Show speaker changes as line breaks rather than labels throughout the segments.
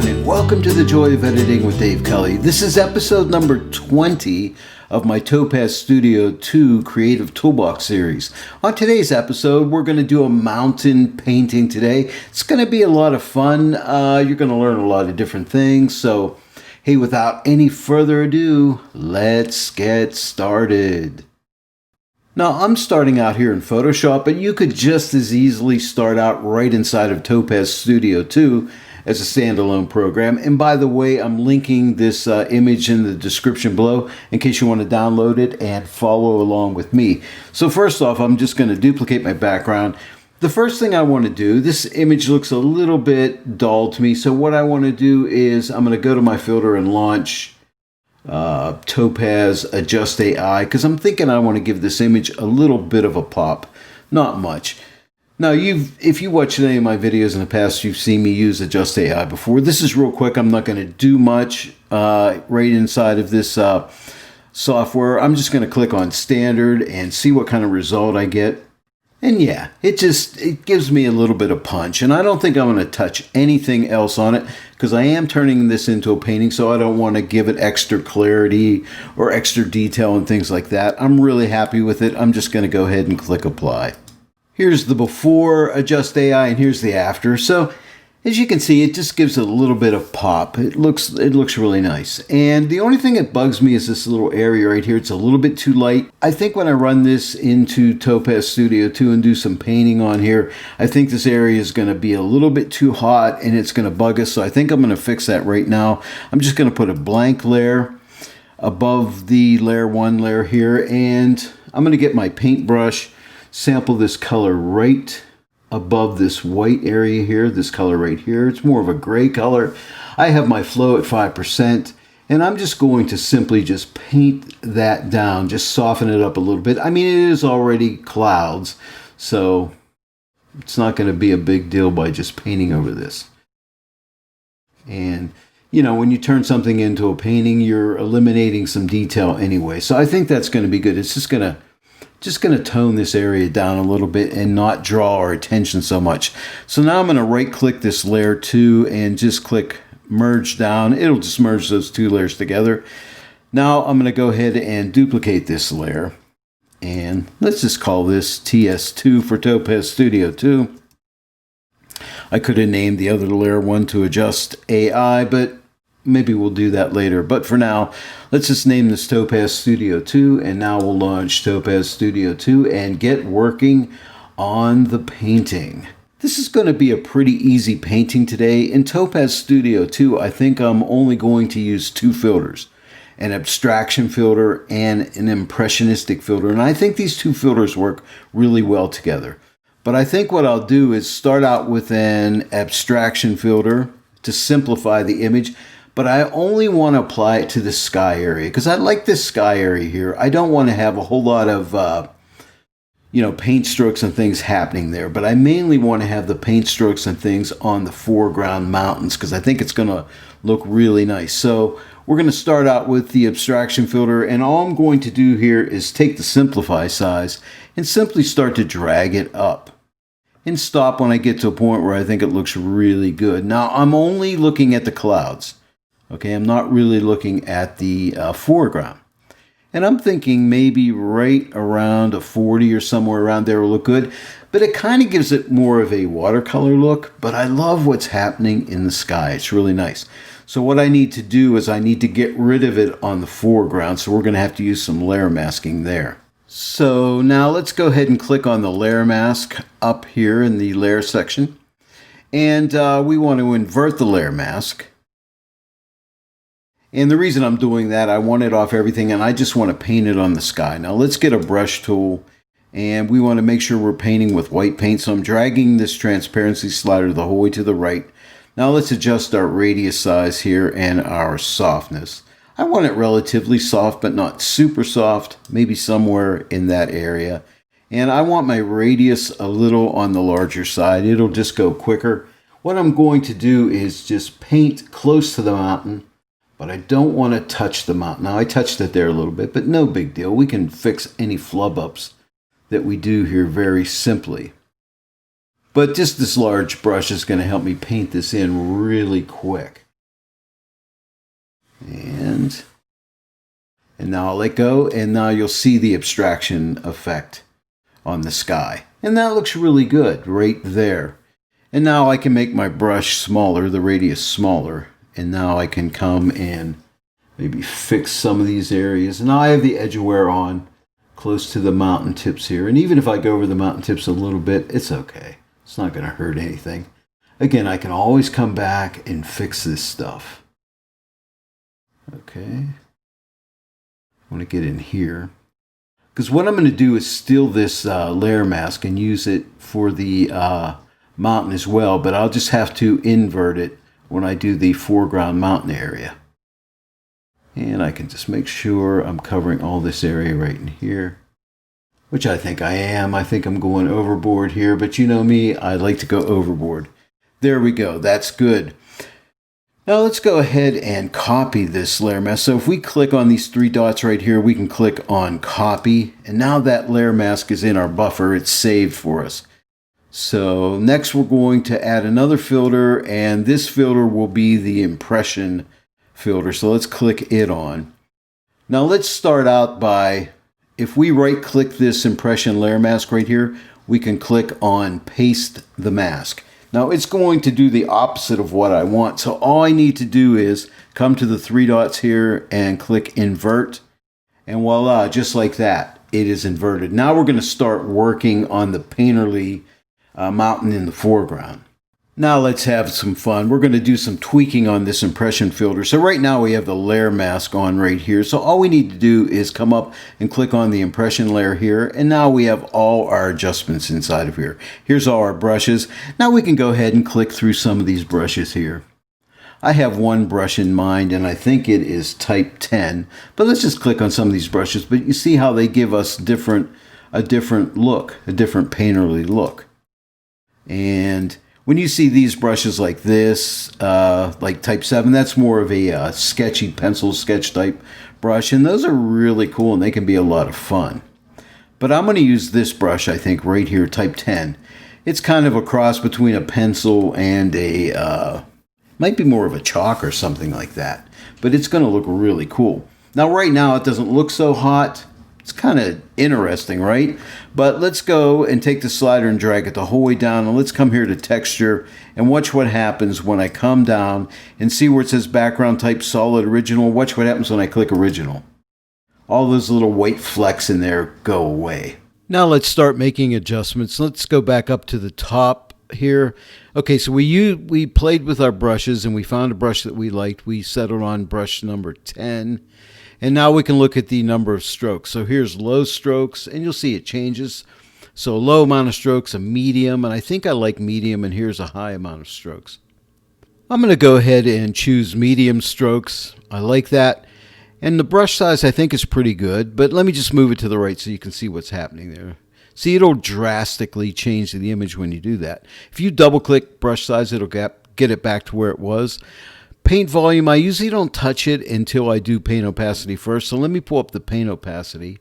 everyone, and welcome to The Joy of Editing with Dave Kelly. This is episode number 20 of my Topaz Studio 2 Creative Toolbox series. On today's episode, we're going to do a mountain painting today. It's going to be a lot of fun. You're going to learn a lot of different things. So, hey, without any further ado, let's get started. Now, I'm starting out here in Photoshop, but you could just as easily start out right inside of Topaz Studio 2 as a standalone program. And by the way, I'm linking this image in the description below in case you want to download it and follow along with me. So first off, I'm just going to duplicate my background. The first thing I want to do, this image looks a little bit dull to me, so what I want to do is I'm going to go to my filter and launch Topaz Adjust AI, because I'm thinking I want to give this image a little bit of a pop, not much. Now, if you watched any of my videos in the past, you've seen me use Adjust AI before. This is real quick. I'm not going to do much right inside of this software. I'm just going to click on Standard and see what kind of result I get. And yeah, it gives me a little bit of punch. And I don't think I'm going to touch anything else on it because I am turning this into a painting, so I don't want to give it extra clarity or extra detail and things like that. I'm really happy with it. I'm just going to go ahead and click Apply. Here's the before Adjust AI and here's the after. So as you can see, it just gives it a little bit of pop. It looks really nice. And the only thing that bugs me is this little area right here. It's a little bit too light. I think when I run this into Topaz Studio 2 and do some painting on here, I think this area is going to be a little bit too hot and it's going to bug us. So I think I'm going to fix that right now. I'm just going to put a blank layer above the layer 1 layer here. And I'm going to get my paintbrush, sample this color right above this white area here, this color right here. It's more of a gray color. I have my flow at 5%, and I'm just going to simply just paint that down, just soften it up a little bit. I mean, it is already clouds, so it's not going to be a big deal by just painting over this. And, you know, when you turn something into a painting, you're eliminating some detail anyway. So I think that's going to be good. It's just going to tone this area down a little bit and not draw our attention so much. So now I'm going to right click this layer 2 and just click merge down. It'll just merge those two layers together. Now I'm going to go ahead and duplicate this layer. And let's just call this TS2 for Topaz Studio 2. I could have named the other layer 1 to Adjust AI, but maybe we'll do that later. But for now, let's just name this Topaz Studio 2, and now we'll launch Topaz Studio 2 and get working on the painting. This is going to be a pretty easy painting today. In Topaz Studio 2, I think I'm only going to use two filters, an abstraction filter and an impressionistic filter. And I think these two filters work really well together. But I think what I'll do is start out with an abstraction filter to simplify the image. But I only want to apply it to the sky area because I like this sky area here. I don't want to have a whole lot of, paint strokes and things happening there. But I mainly want to have the paint strokes and things on the foreground mountains because I think it's going to look really nice. So we're going to start out with the abstraction filter. And all I'm going to do here is take the simplify size and simply start to drag it up. And stop when I get to a point where I think it looks really good. Now, I'm only looking at the clouds. Okay, I'm not really looking at the foreground. And I'm thinking maybe right around a 40 or somewhere around there will look good. But it kind of gives it more of a watercolor look. But I love what's happening in the sky. It's really nice. So what I need to do is I need to get rid of it on the foreground. So we're going to have to use some layer masking there. So now let's go ahead and click on the layer mask up here in the layer section. And we want to invert the layer mask. And the reason I'm doing that, I want it off everything and I just want to paint it on the sky. Now let's get a brush tool and we want to make sure we're painting with white paint. So I'm dragging this transparency slider the whole way to the right. Now let's adjust our radius size here and our softness. I want it relatively soft, but not super soft, maybe somewhere in that area. And I want my radius a little on the larger side. It'll just go quicker. What I'm going to do is just paint close to the mountain. But I don't want to touch the mountain. Now I touched it there a little bit, but no big deal. We can fix any flub ups that we do here very simply. But just this large brush is going to help me paint this in really quick. And now I'll let go, and now you'll see the abstraction effect on the sky. And that looks really good right there. And now I can make my brush smaller, the radius smaller. And now I can come and maybe fix some of these areas. And now I have the edge of wear on close to the mountain tips here. And even if I go over the mountain tips a little bit, it's okay. It's not going to hurt anything. Again, I can always come back and fix this stuff. Okay. I want to get in here. Because what I'm going to do is steal this layer mask and use it for the mountain as well. But I'll just have to invert it when I do the foreground mountain area. And I can just make sure I'm covering all this area right in here, which I think I am. I think I'm going overboard here, but you know me, I like to go overboard. There we go. That's good. Now let's go ahead and copy this layer mask. So if we click on these three dots right here, we can click on copy. And now that layer mask is in our buffer. It's saved for us. So next we're going to add another filter, and this filter will be the impression filter. So let's click it on. Now let's start out by, if we right click this impression layer mask right here, we can click on paste the mask. Now it's going to do the opposite of what I want. So all I need to do is come to the three dots here and click invert. And voila, just like that, it is inverted. Now we're going to start working on the painterly mountain in the foreground. Now let's have some fun. We're going to do some tweaking on this impression filter. So right now we have the layer mask on right here. So all we need to do is come up and click on the impression layer here. And now we have all our adjustments inside of here. Here's all our brushes. Now we can go ahead and click through some of these brushes here. I have one brush in mind, and I think it is type 10. But let's just click on some of these brushes. But you see how they give us a different look, a different painterly look. And when you see these brushes like this, like type 7, that's more of a sketchy pencil sketch type brush. And those are really cool, and they can be a lot of fun. But I'm going to use this brush, I think, right here, type 10. It's kind of a cross between a pencil and a, might be more of a chalk or something like that. But it's going to look really cool. Now, right now, it doesn't look so hot. It's kind of interesting, right? But let's go and take the slider and drag it the whole way down. And let's come here to texture and watch what happens when I come down and see where it says background type solid original. Watch what happens when I click original. All those little white flecks in there go away. Now let's start making adjustments. Let's go back up to the top here. Okay, so we played with our brushes and we found a brush that we liked. We settled on brush number 10. And now we can look at the number of strokes. So here's low strokes, and you'll see it changes. So a low amount of strokes, a medium, and I think I like medium, and here's a high amount of strokes. I'm going to go ahead and choose medium strokes. I like that. And the brush size I think is pretty good, but let me just move it to the right so you can see what's happening there. See, it'll drastically change the image when you do that. If you double-click brush size, it'll get it back to where it was. Paint volume, I usually don't touch it until I do paint opacity first. So let me pull up the paint opacity.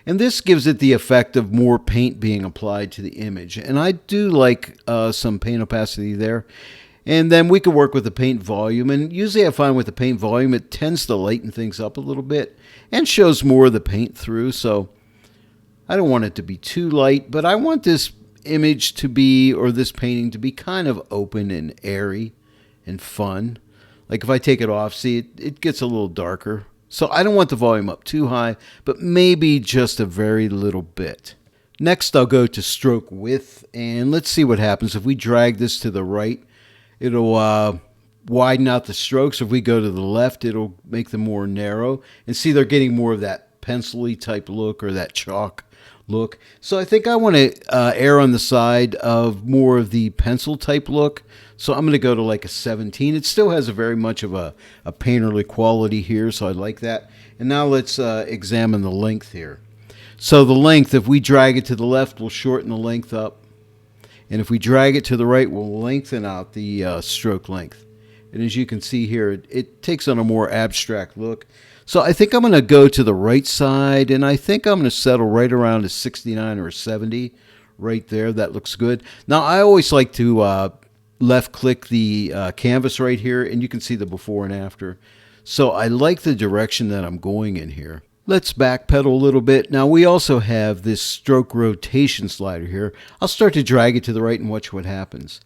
And this gives it the effect of more paint being applied to the image. And I do like some paint opacity there. And then we can work with the paint volume. And usually I find with the paint volume, it tends to lighten things up a little bit and shows more of the paint through. So I don't want it to be too light, but I want this image to be, or this painting to be kind of open and airy and fun. Like if I take it off, see, it gets a little darker. So I don't want the volume up too high, but maybe just a very little bit. Next, I'll go to stroke width, and let's see what happens. If we drag this to the right, it'll widen out the strokes. If we go to the left, it'll make them more narrow. And see, they're getting more of that pencil-y type look or that chalk look. So I think I want to err on the side of more of the pencil type look. So I'm going to go to like a 17. It still has a very much of a painterly quality here, so I like that. And now let's examine the length here. So the length, if we drag it to the left, we'll shorten the length up. And if we drag it to the right, we'll lengthen out the stroke length. And as you can see here, it takes on a more abstract look. So I think I'm going to go to the right side, and I think I'm going to settle right around a 69 or a 70 right there. That looks good. Now, I always like to left-click the canvas right here, and you can see the before and after. So I like the direction that I'm going in here. Let's backpedal a little bit. Now we also have this stroke rotation slider here. I'll start to drag it to the right and watch what happens.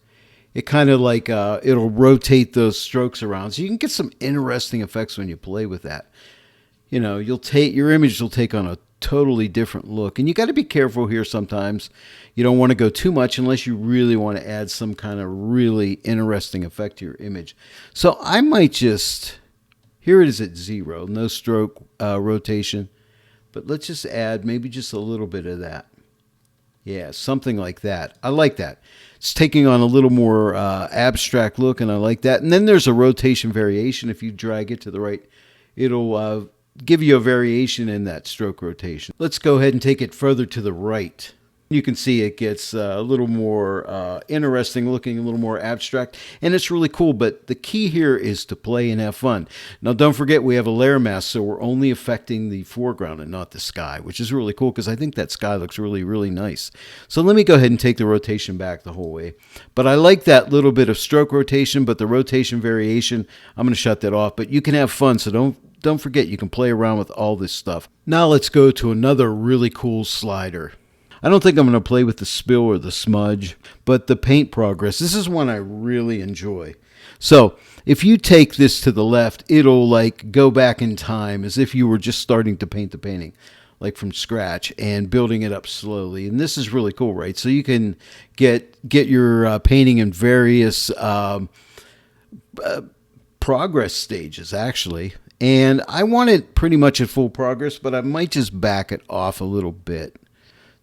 It kind of like, it'll rotate those strokes around. So you can get some interesting effects when you play with that. You know, your image will take on a totally different look. And you got to be careful here sometimes. You don't want to go too much unless you really want to add some kind of really interesting effect to your image. So I might just, here it is at 0, no stroke rotation. But let's just add maybe just a little bit of that. Yeah, something like that. I like that. It's taking on a little more abstract look, and I like that. And then there's a rotation variation. If you drag it to the right, it'll give you a variation in that stroke rotation. Let's go ahead and take it further to the right. You can see it gets a little more interesting looking, a little more abstract, and it's really cool. But the key here is to play and have fun. Now, don't forget we have a layer mask, so we're only affecting the foreground and not the sky, which is really cool because I think that sky looks really, really nice. So let me go ahead and take the rotation back the whole way. But I like that little bit of stroke rotation, but the rotation variation, I'm going to shut that off. But you can have fun, so don't forget you can play around with all this stuff. Now let's go to another really cool slider. I don't think I'm going to play with the spill or the smudge, but the paint progress, this is one I really enjoy. So if you take this to the left, it'll like go back in time as if you were just starting to paint the painting, like from scratch, and building it up slowly. And this is really cool, right? So you can get your painting in various progress stages, actually. And I want it pretty much at full progress, but I might just back it off a little bit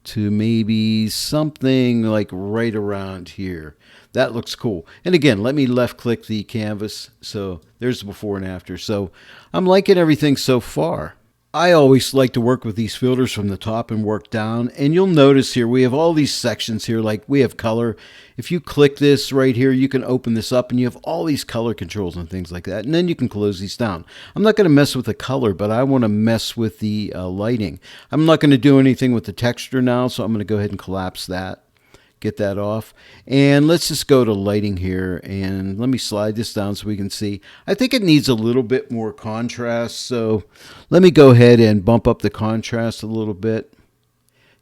to maybe something like right around here. That looks cool. And again, let me left click the canvas. So there's the before and after. So I'm liking everything so far. I always like to work with these filters from the top and work down. And you'll notice here we have all these sections here, like we have color. If you click this right here, you can open this up and you have all these color controls and things like that. And then you can close these down. I'm not going to mess with the color, but I want to mess with the lighting. I'm not going to do anything with the texture now, so I'm going to go ahead and collapse that. Get that off. And let's just go to lighting here, and let me slide this down so we can see. I think it needs a little bit more contrast, so let me go ahead and bump up the contrast a little bit.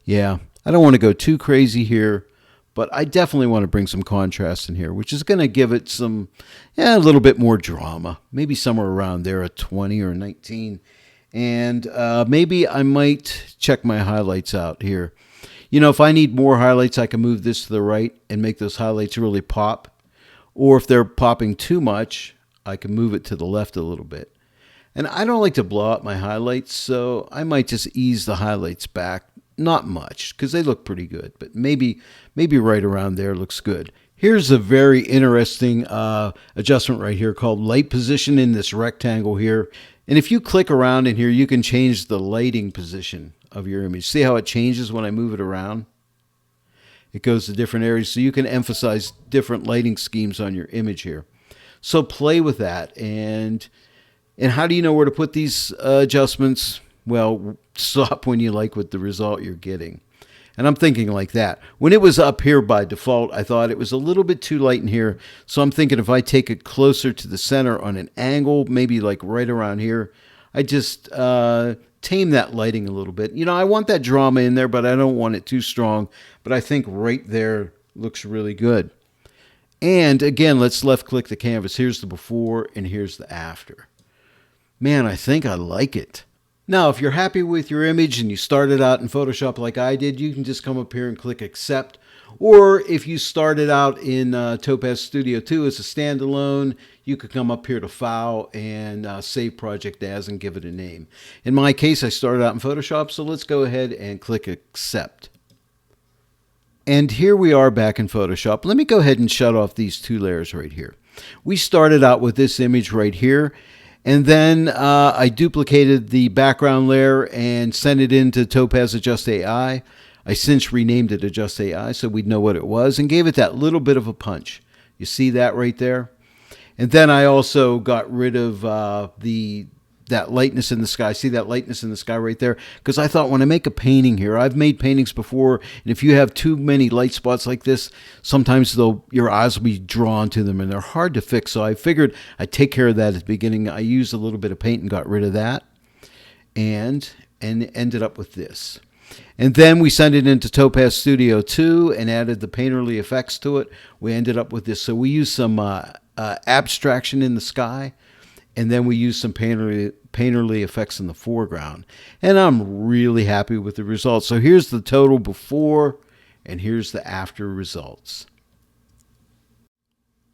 Yeah, I don't want to go too crazy here, but I definitely want to bring some contrast in here, which is going to give it some, a little bit more drama. Maybe somewhere around there, a 20 or 19. And maybe I might check my highlights out here. You know, if I need more highlights, I can move this to the right and make those highlights really pop. Or if they're popping too much, I can move it to the left a little bit. And I don't like to blow out my highlights, so I might just ease the highlights back. Not much, because they look pretty good, but maybe right around there looks good. Here's a very interesting adjustment right here called light position in this rectangle here. And if you click around in here, you can change the lighting position of your image. See how it changes when I move it around? It goes to different areas, so you can emphasize different lighting schemes on your image here. So play with that. And how do you know where to put these adjustments? Well, stop when you like what the result you're getting. And I'm thinking like that. When it was up here by default, I thought it was a little bit too light in here. So I'm thinking if I take it closer to the center on an angle, maybe like right around here, I just tame that lighting a little bit. You know, I want that drama in there, but I don't want it too strong. But I think right there looks really good. And again, let's left click the canvas. Here's the before and here's the after. Man, I think I like it. Now, if you're happy with your image and you started out in Photoshop like I did, you can just come up here and click accept. Or if you started out in Topaz Studio 2 as a standalone, you could come up here to File and Save Project As and give it a name. In my case, I started out in Photoshop, so let's go ahead and click accept. And here we are back in Photoshop. Let me go ahead and shut off these two layers right here. We started out with this image right here. And then I duplicated the background layer and sent it into Topaz Adjust AI. I since renamed it Adjust AI so we'd know what it was and gave it that little bit of a punch. You see that right there? And then I also got rid of the that lightness in the sky. See that lightness in the sky right there? Because I thought when I make a painting here, I've made paintings before, and if you have too many light spots like this, sometimes your eyes will be drawn to them, and they're hard to fix. So I figured I'd take care of that at the beginning. I used a little bit of paint and got rid of that, and ended up with this. And then we sent it into Topaz Studio 2 and added the painterly effects to it. We ended up with this. So we used some abstraction in the sky, and then we used some painterly effects in the foreground. And I'm really happy with the results. So here's the total before, and here's the after results.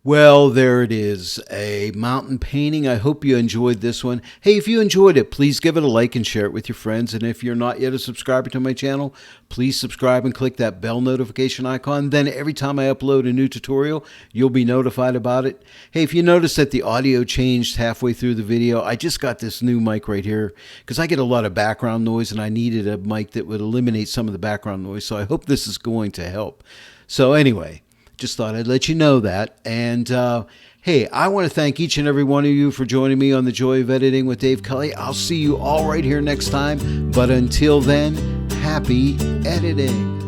Well, there it is, a mountain painting. I hope you enjoyed this one. Hey, if you enjoyed it, please give it a like and share it with your friends. And if you're not yet a subscriber to my channel, please subscribe and click that bell notification icon. Then every time I upload a new tutorial, you'll be notified about it. Hey, if you notice that the audio changed halfway through the video, I just got this new mic right here because I get a lot of background noise, and I needed a mic that would eliminate some of the background noise. So I hope this is going to help. So anyway, just thought I'd let you know that. And hey, I want to thank each and every one of you for joining me on The Joy of Editing with Dave Kelly. I'll see you all right here next time. But until then, happy editing.